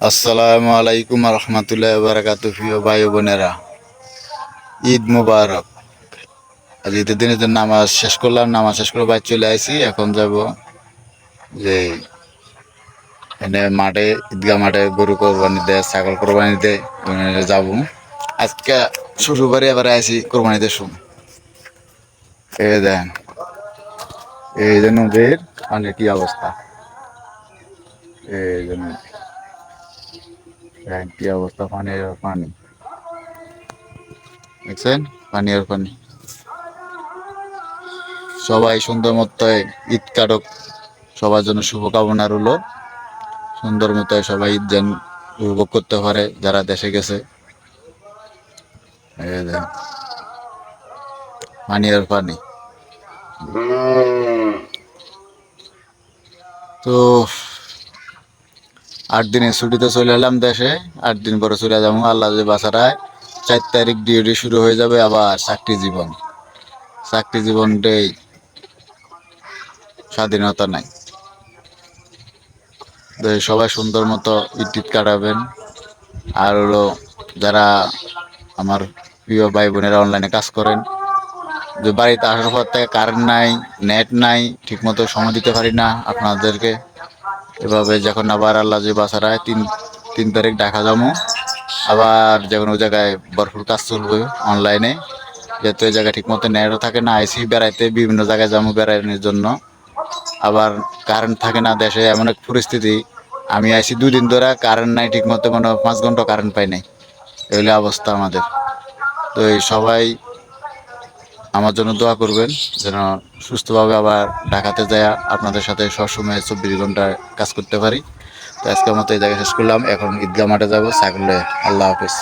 আসসালামু আলাইকুম রহমতুল্লাহ বারাকাতুহু প্রিয় ভাই ও বোনেরা, ঈদ মুবারক। আজ ঈদের দিনের জন্য নামাজ শেষ করলাম, নামাজ শেষ করে বাইরে চলে আসি। এখন যাব যে এনে মাঠে, ঈদগাহ মাঠে গরু কোরবানি দেয়, ছাগল কোরবানি দেয়, যাব আজকে শ্বশুরবাড়ি। এবার আসি কোরবানি দিয়ে শুন। এই দেন, এই যে নদীর পানির কি অবস্থা, এই যে কি অবস্থা, পানি আর পানি দেখছেন, পানি আর পানি। সবাই সুন্দর মতো ঈদ কাটক, সবার জন্য শুভকামনা রইল। সুন্দর মতো সবাই ঈদ যেন উপভোগ করতে পারে যারা দেশে গেছে। এই দেখেন, পানি আর পানি। তো 8 দিনের ছুটিতে চলে এলাম দেশে। 8 দিন পরে চলে যাবো, আল্লাহ যদি বাঁচারায়। 4 তারিখ ডিউটি শুরু হয়ে যাবে, আবার চাকরি জীবন। চাকরি জীবনটাই স্বাধীনতা নাই। তো সবাই সুন্দর মতো ঈদ টিদ কাটাবেন। আর হলো যারা আমার প্রিয় ভাই বোনেরা অনলাইনে কাজ করেন, যে বাড়িতে আসার পর থেকে কারেন্ট নাই, নেট নাই, ঠিক মতো সময় দিতে পারি না আপনাদেরকে। এভাবে যখন আবার আল্লাহ যে বাসারায় 3 তারিখ ঢাকা যাবো, আবার যে কোনো জায়গায় ভরপুর কাজ চলবে অনলাইনে। যেহেতু এই জায়গায় ঠিক মতো নেটও থাকে না, আইসি বেড়াইতে বিভিন্ন জায়গায় যাবো বেড়ানোর জন্য। আবার কারেন্ট থাকে না দেশে, এমন এক পরিস্থিতি। আমি আইসি 2 দিন ধরে, কারেন্ট নাই ঠিক মতো, মানে 5 ঘন্টা কারেন্ট পাই নাই। এগুলো অবস্থা আমাদের। তো এই সবাই আমার জন্য দোয়া করবেন, যেন সুস্থভাবে আবার ঢাকাতে যায় আপনাদের সাথে সবসময় 24 ঘন্টা কাজ করতে পারি। তো আজকের মতো এই জায়গায় শেষ করলাম। এখন ঈদগাহ মাঠে যাবো ছাগলে। আল্লাহ হাফিজ।